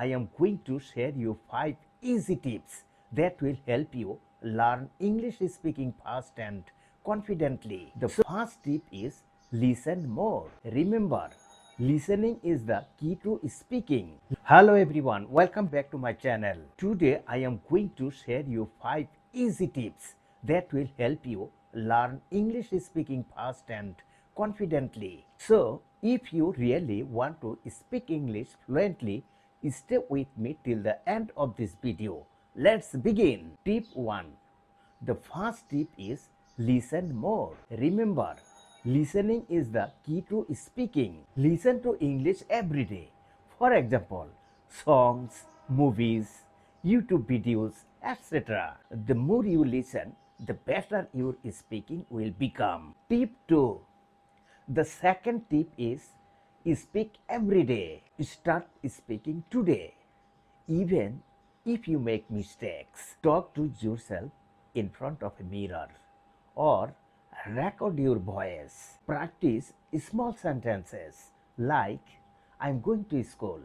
I am going to share you 5 easy tips that will help you learn English speaking fast and confidently. The first tip is listen more. Remember, listening is the key to speaking. Hello everyone, welcome back to my channel. Today I am going to share you 5 easy tips that will help you learn English speaking fast and confidently. So, if you really want to speak English fluently, stay with me till the end of this video. Let's begin. Tip 1. The first tip is listen more. Remember, listening is the key to speaking. Listen to English every day. For example, songs, movies, YouTube videos, etc. The more you listen, the better your speaking will become. Tip 2. The second tip is speak every day. Start speaking today. Even if you make mistakes, talk to yourself in front of a mirror or record your voice. Practice small sentences like I'm going to school.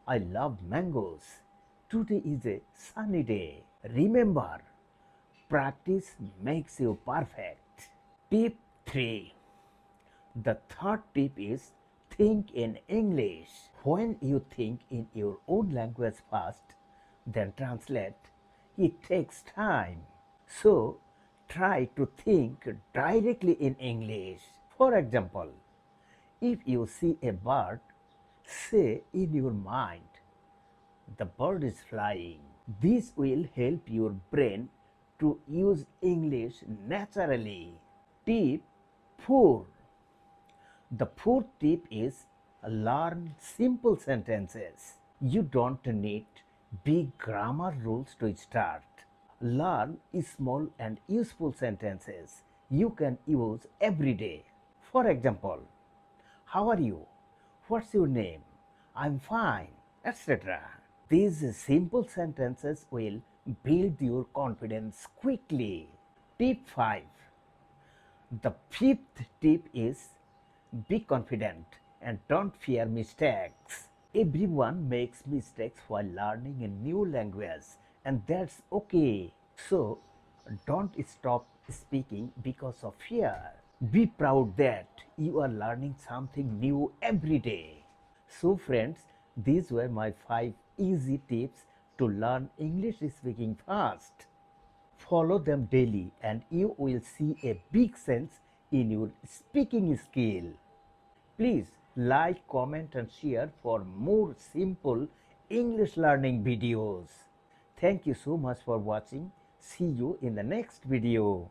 I love mangoes. Today is a sunny day. Remember, practice makes you perfect. Tip 3. The third tip is think in English. When you think in your own language first, then translate, it takes time. So try to think directly in English. For example, if you see a bird, say in your mind, the bird is flying. This will help your brain to use English naturally. Tip 4. The fourth tip is learn simple sentences. You don't need big grammar rules to start. Learn small and useful sentences you can use every day. For example, how are you? What's your name? I'm fine, etc. These simple sentences will build your confidence quickly. Tip 5. The fifth tip is be confident and don't fear mistakes. Everyone makes mistakes while learning a new language, and that's okay. So, don't stop speaking because of fear. Be proud that you are learning something new every day. So, friends, these were my 5 easy tips to learn English speaking fast. Follow them daily and you will see a big sense in your speaking skill. Please like, comment and share for more simple English learning videos. Thank you so much for watching. See you in the next video.